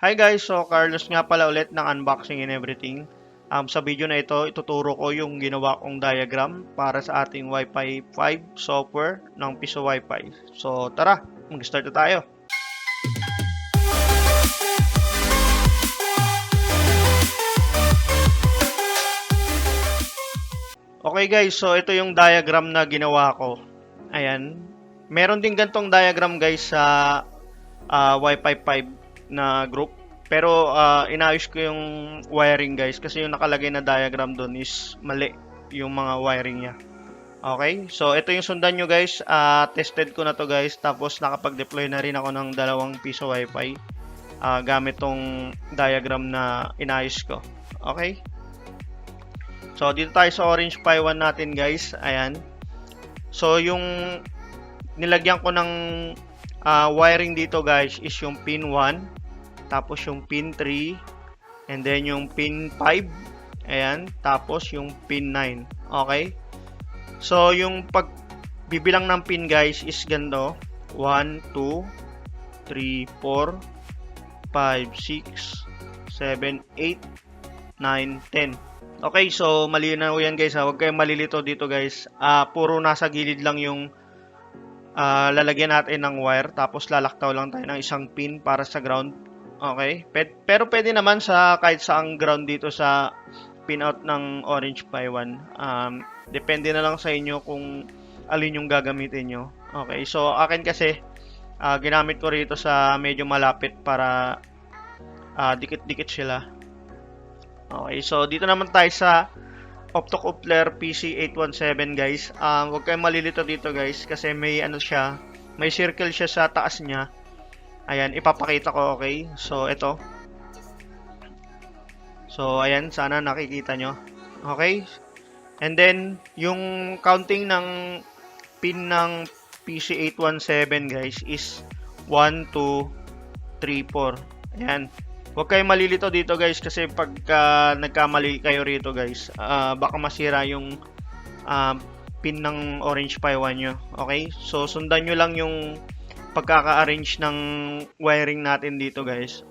Hi guys, so Carlos nga pala ulit ng unboxing and everything. Sa video na ito, ituturo ko yung ginawa kong diagram para sa ating Wi-Fi 5 software ng Piso Wi-Fi. So tara, mag-start na tayo. Okay guys, so ito yung diagram na ginawa ko. Ayan. Meron din gantong diagram guys sa Wi-Fi 5 na group. Pero inayos ko yung wiring guys kasi yung nakalagay na diagram doon is mali yung mga wiring niya. Okay, so ito yung sundan nyo guys. Tested ko na to guys. Tapos nakapag-deploy na rin ako ng dalawang piso Wi-Fi gamit tong diagram na inayos ko. Okay. So dito tayo sa Orange Pi 1 natin guys. Ayan. So yung nilagyan ko ng wiring dito guys is yung pin 1, tapos yung pin 3, and then yung pin 5, ayan, tapos yung pin 9. Okay? So yung pagbibilang ng pin guys is ganito: 1, 2, 3, 4, 5, 6, 7, 8, 9, 10. Okay, so malinaw yan guys ha. Huwag kayong malilito dito guys. Puro nasa gilid lang yung lalagyan natin ng wire, tapos lalaktaw lang tayo ng isang pin para sa ground. Okay? Pero pwede naman sa kahit saang ground dito sa pinout ng Orange Pi 1. Depende na lang sa inyo kung alin yung gagamitin nyo. Okay, so akin kasi ginamit ko rito sa medyo malapit para dikit-dikit sila. Okay, so dito naman tayo sa Optocoupler PC817 guys. Huwag kayong malilito dito guys kasi may ano siya, may circle siya sa taas niya. Ayan, ipapakita ko, okay? So ito. So ayan, sana nakikita nyo. Okay? And then yung counting ng pin ng PC817 guys is 1, 2, 3, 4. Ayan. Huwag kayong malilito dito guys kasi pagka nagkamali kayo rito guys, baka masira yung pin ng Orange Pi 1 nyo. Okay? So sundan nyo lang yung pagkaka-arrange ng wiring natin dito guys.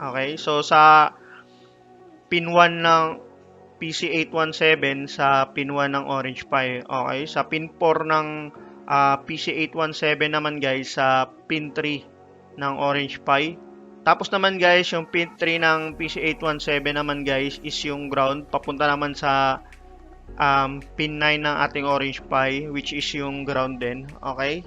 Okay? So sa pin 1 ng PC817 sa pin 1 ng Orange Pi. Okay? Sa pin 4 ng PC817 naman guys sa pin 3 ng Orange Pi. Tapos naman guys, yung pin 3 ng PC817 naman guys is yung ground papunta naman sa pin 9 ng ating Orange Pi, which is yung ground din. Okay?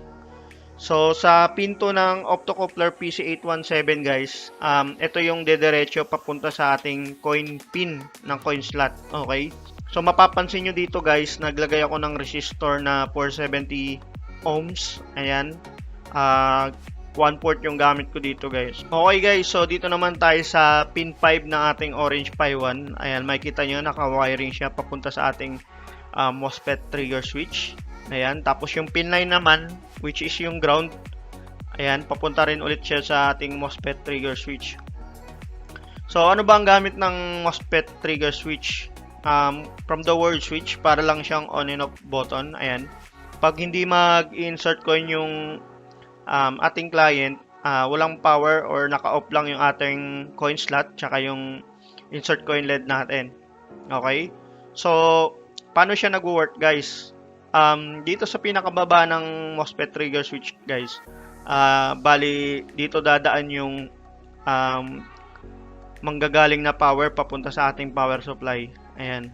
So sa pin 2 ng Optocoupler PC817 guys, ito yung dediretso papunta sa ating coin pin ng coin slot. Okay? So mapapansin nyo dito guys, naglagay ako ng resistor na 470 ohms. Ayan. 1/4 yung gamit ko dito guys. Okay guys, so dito naman tayo sa pin 5 ng ating Orange Pi 1. Ayan, makikita nyo naka-wiring siya papunta sa ating MOSFET trigger switch. Ayan, tapos yung pin 9 naman, which is yung ground. Ayan, papunta rin ulit siya sa ating MOSFET trigger switch. So ano ba ang gamit ng MOSFET trigger switch? From the word switch, para lang siyang on and off button. Ayan, pag hindi mag-insert coin yung ating client, walang power or naka-off lang yung ating coin slot tsaka yung insert coin LED natin. Okay? So, paano siya nag-work guys? Dito sa pinakababa ng MOSFET trigger switch guys, bali dito dadaan yung manggagaling na power papunta sa ating power supply. Ayan.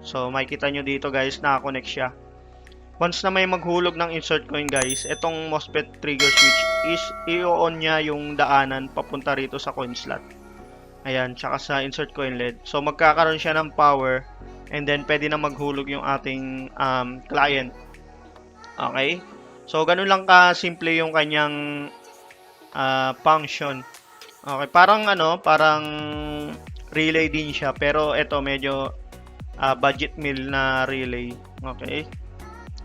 So, makikita nyo dito guys, naka-connect siya. Once na may maghulog ng insert coin guys, itong MOSFET trigger switch is i-on niya yung daanan papunta rito sa coin slot. Ayan, tsaka sa insert coin LED. So magkakaroon siya ng power and then pwede na maghulog yung ating client. Okay? So ganun lang ka simple yung kanyang function. Okay, parang parang relay din siya, pero ito medyo budget meal na relay. Okay?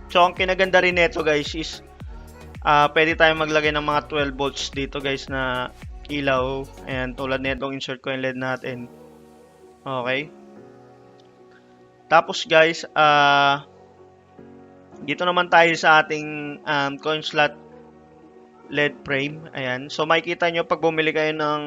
So, ang kinaganda rin nito guys is pwede tayong maglagay ng mga 12 volts dito guys na ilaw. Ayan, tulad nitong insert coin LED natin. Okay. Tapos guys, dito naman tayo sa ating coin slot LED frame. Ayan. So makikita nyo pag bumili kayo ng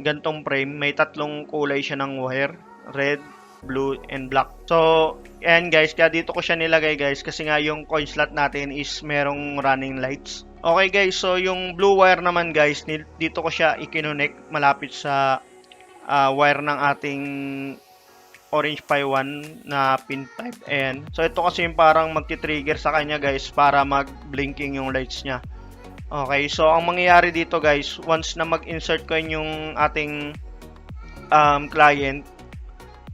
gantong frame, may tatlong kulay siya ng wire. Red, blue, and black. So, ayan guys, kaya dito ko siya nilagay guys kasi nga yung coin slot natin is merong running lights. Okay guys, so yung blue wire naman guys, dito ko siya i-connect malapit sa wire ng ating Orange Pi 1 na pin 5. Ayan. So, ito kasi yung parang magti-trigger sa kanya guys para mag-blinking yung lights niya. Okay, so ang mangyayari dito guys, once na mag-insert ko yung ating client,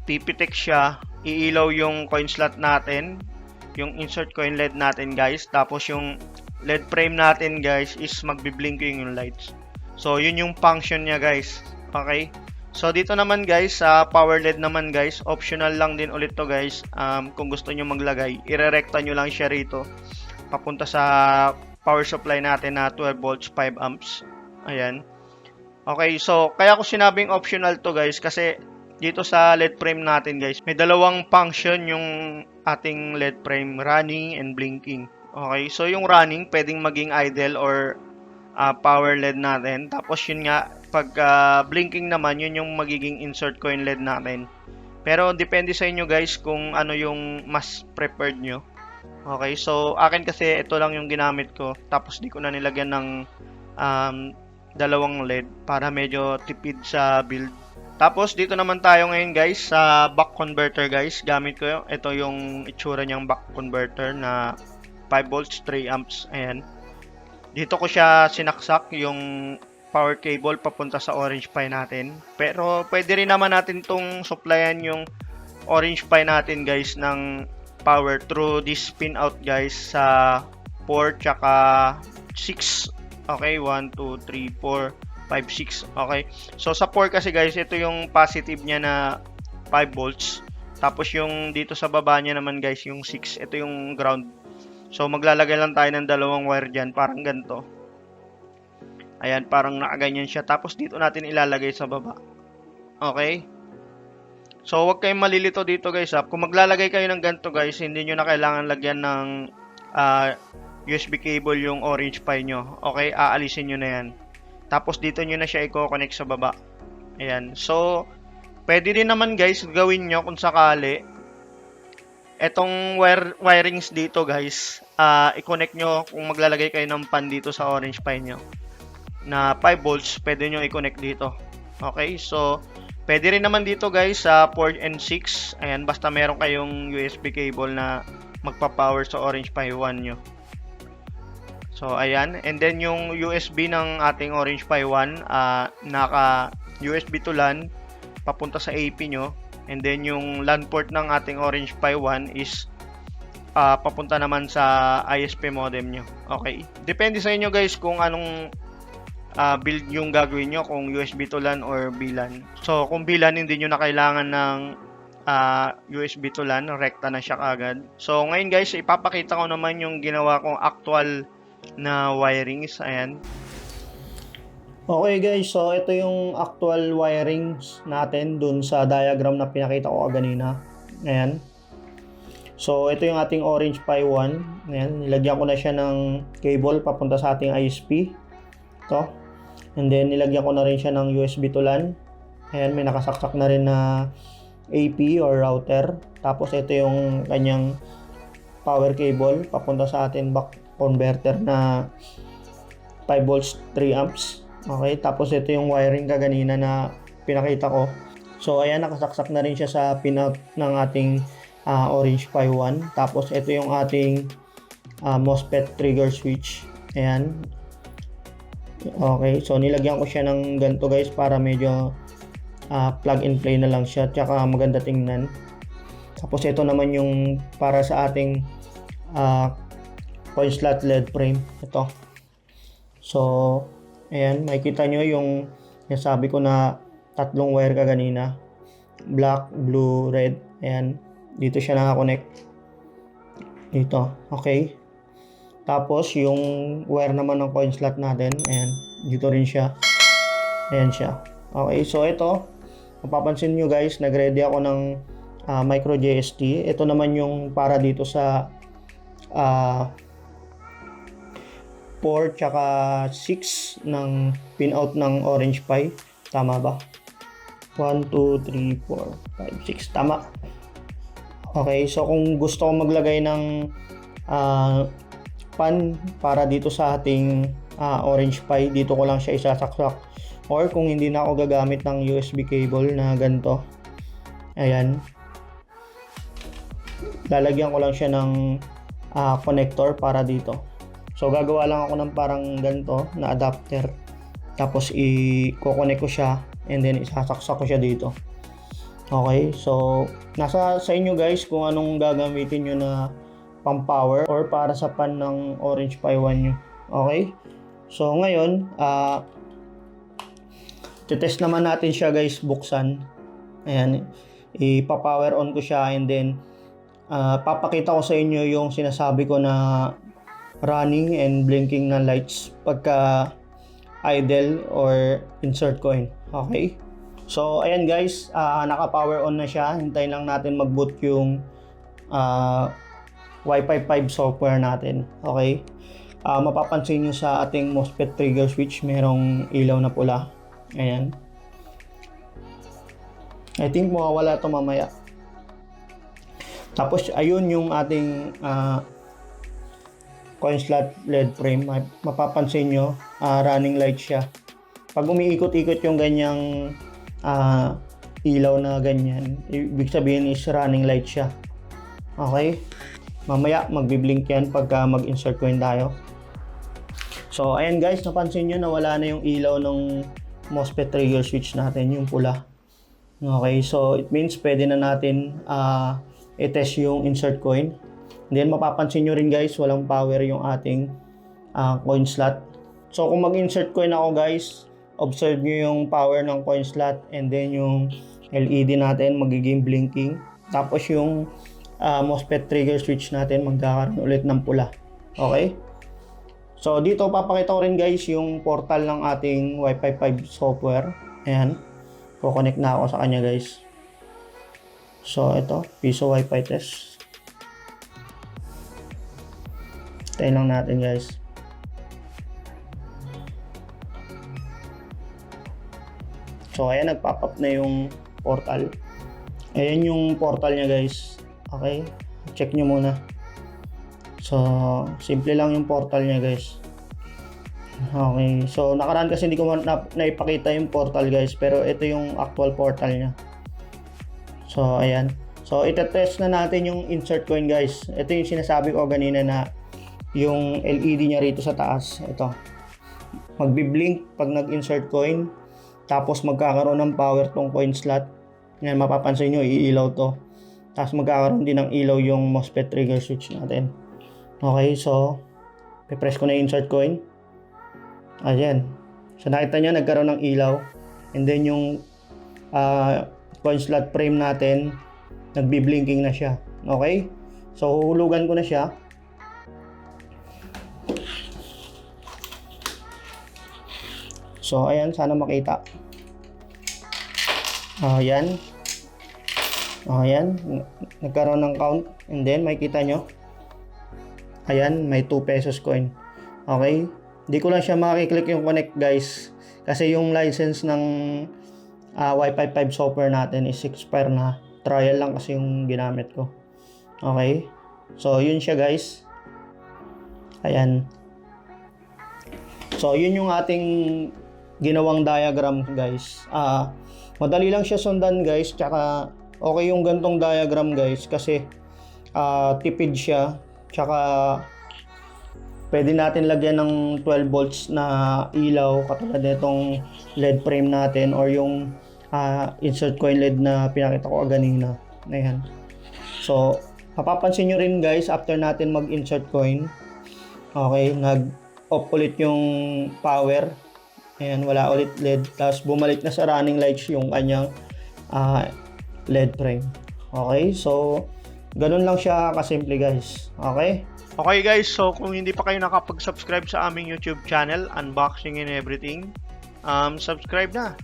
pipitik siya, iilaw yung coin slot natin, yung insert coin LED natin guys, tapos yung LED frame natin guys is magbi-blinking yung lights. So, yun yung function niya guys. Okay? So, dito naman guys, sa power LED naman guys, optional lang din ulit to guys. Kung gusto nyo maglagay, irerekta nyo lang siya rito. Papunta sa power supply natin na 12 volts, 5 amps. Ayan. Okay, so, kaya ko sinabing optional to guys, kasi dito sa LED frame natin guys, may dalawang function yung ating LED frame, running and blinking. Okay, so yung running, pwedeng maging idle or power LED natin. Tapos yun nga, pag blinking naman, yun yung magiging insert coin LED natin. Pero depende sa inyo guys kung ano yung mas preferred nyo. Okay, so akin kasi ito lang yung ginamit ko. Tapos di ko na nilagyan ng dalawang LED para medyo tipid sa build. Tapos dito naman tayo ngayon guys sa buck converter guys. Gamit ko ito yung itsura niyang buck converter na 5 volts, 3 amps. Ayan. Dito ko siya sinaksak yung power cable papunta sa Orange Pi natin. Pero pwede rin naman natin tong supplyan yung Orange Pi natin guys ng power through this pin out guys sa 4 tsaka 6. Okay, 1, 2, 3, 4, 5, 6. Okay. So sa 4 kasi guys, ito yung positive niya na 5 volts. Tapos yung dito sa baba niya naman guys, yung 6, ito yung ground. So maglalagay lang tayo ng dalawang wire dyan, parang ganito. Ayan, parang nakaganyan siya. Tapos dito natin ilalagay sa baba. Okay? So, huwag kayong malilito dito guys. Kung maglalagay kayo ng ganito guys, hindi nyo na kailangan lagyan ng USB cable yung Orange Pi nyo. Okay? Aalisin nyo na yan. Tapos dito nyo na siya i-connect sa baba. Ayan. So, pwede rin naman guys, gawin nyo kung sakali. Etong wirings dito guys, i-connect nyo kung maglalagay kayo ng pan dito sa Orange Pi nyo na 5 volts, pwede nyo i-connect dito. Okay, so pwede rin naman dito guys sa 4 and 6. Ayan, basta meron kayong USB cable na magpa-power sa Orange Pi 1 nyo. So ayan, and then yung USB ng ating Orange Pi 1, naka USB to LAN papunta sa AP nyo. And then yung LAN port ng ating Orange Pi 1 is papunta naman sa ISP modem nyo. Okay, depende sa inyo guys kung anong build yung gagawin nyo, kung USB to LAN or VLAN. So, kung VLAN, hindi nyo na kailangan ng USB to LAN, rekta na siya kagad. So, ngayon guys, ipapakita ko naman yung ginawa kong actual na wirings. Ayan. Okay guys, so ito yung actual wirings natin dun sa diagram na pinakita ko kanina. Ayan. So, ito yung ating Orange Pi 1. Ayan, nilagyan ko na siya ng cable papunta sa ating ISP. Ito. And then, nilagyan ko na rin siya ng USB to LAN. Ayan, may nakasaksak na rin na AP or router. Tapos, ito yung kanyang power cable papunta sa ating buck converter na 5 volts, 3 amps. Okay, tapos ito yung wiring kaganina na pinakita ko. So, ayan, nakasaksak na rin siya sa pinout ng ating Orange Pi 1. Tapos, ito yung ating MOSFET trigger switch. Ayan. Okay, so nilagyan ko siya ng ganito guys para medyo plug and play na lang siya, tsaka maganda tingnan. Tapos ito naman yung para sa ating coin slot LED frame. Ito. So, ayan, makikita nyo yung sabi ko na tatlong wire kaganina. Black, blue, red. Ayan, dito siya nakakonect. Dito, okay. Tapos, yung wire naman ng coin slot natin, ayan, dito rin siya. Ayan siya. Okay, so ito, mapapansin nyo guys, nag-ready ako ng micro JST. Ito naman yung para dito sa 4 tsaka 6 ng pinout ng Orange Pi. Tama ba? 1, 2, 3, 4, 5, 6. Tama. Okay, so kung gusto ko maglagay ng pan para dito sa ating Orange Pi, dito ko lang siya isasaksak. Or kung hindi na ako gagamit ng USB cable na ganito, ayan, lalagyan ko lang siya ng connector para dito. So gagawa lang ako ng parang ganito na adapter, tapos i-connect ko siya and then isasaksak ko siya dito. Okay, so nasa sa inyo guys kung anong gagamitin nyo na pang power or para sa pan ng Orange Pi 1 nyo. Okay, so ngayon test naman natin siya guys, buksan. Ayan, ipa-power on ko siya and then papakita ko sa inyo yung sinasabi ko na running and blinking na lights pagka idle or insert coin. Okay, so ayan guys, naka-power on na siya. Hintayin lang natin mag-boot yung Wi-Fi 5 software natin. Okay, mapapansin nyo sa ating MOSFET trigger switch merong ilaw na pula. Ayan, I think mawawala ito mamaya. Tapos ayun yung ating coin slot LED frame. Mapapansin nyo running light siya. Pag umiikot-ikot yung ganyang ilaw na ganyan, ibig sabihin is running light siya. Okay, mamaya magbiblink yan pagka mag-insert coin tayo. So ayan guys, napansin nyo na wala na yung ilaw ng MOSFET trigger switch natin, yung pula. Okay, so it means pwede na natin i-test yung insert coin. And then mapapansin nyo rin guys, walang power yung ating coin slot. So kung mag-insert coin ako guys, observe nyo yung power ng coin slot and then yung LED natin magiging blinking. Tapos yung MOSFET trigger switch natin magkakaroon ulit ng pula. Okay? So dito papakita ko rin guys yung portal ng ating Wi-Fi 5 software. Ayan. Ko-connect na ako sa kanya guys. So ito, Piso Wi-Fi test. Tayin lang natin guys. So ayan, nagpop-up na yung portal. Ayan yung portal niya guys. Okay, check nyo muna. So simple lang yung portal niya guys. Okay, so nakaraan kasi hindi ko naipakita yung portal guys, pero ito yung actual portal niya. So ayan, so itetest na natin yung insert coin guys. Ito yung sinasabi ko kanina na yung LED niya rito sa taas, ito magbi-blink pag nag-insert coin, tapos magkakaroon ng power tong coin slot. Ngayon mapapansin nyo, iilaw to, tapos magkakaroon din ng ilaw yung MOSFET trigger switch natin. Okay, so pe-press ko na yung insert coin. Ayan, so nakita nyo nagkaroon ng ilaw, and then yung coin slot frame natin nagbi-blinking na siya. Okay, so huhulugan ko na siya. So ayan, sana makita. Ayan, ayan, nagkaroon ng count, and then makikita nyo, ayan, may 2 pesos coin. Okay, di ko lang siya makiklik yung connect guys, kasi yung license ng Wi-Fi 5 software natin is expire na. Trial lang kasi yung ginamit ko. Okay, so yun siya guys. Ayan, so yun yung ating ginawang diagram guys. Madali lang siya sundan guys, tsaka okay yung gantong diagram guys, kasi tipid siya, tsaka pwede natin lagyan ng 12 volts na ilaw katulad nitong LED frame natin, or yung insert coin LED na pinakita ko kanina. Ayan, so mapapansin nyo rin guys, after natin mag-insert coin, okay, nag-off ulit yung power. Ayan, wala ulit LED, tapos bumalik na sa running lights yung kanyang LED frame. Okay, so ganun lang siya kasimple guys. Okay, Okay guys, so kung hindi pa kayo nakapag-subscribe sa aming YouTube channel, Unboxing and Everything, subscribe na.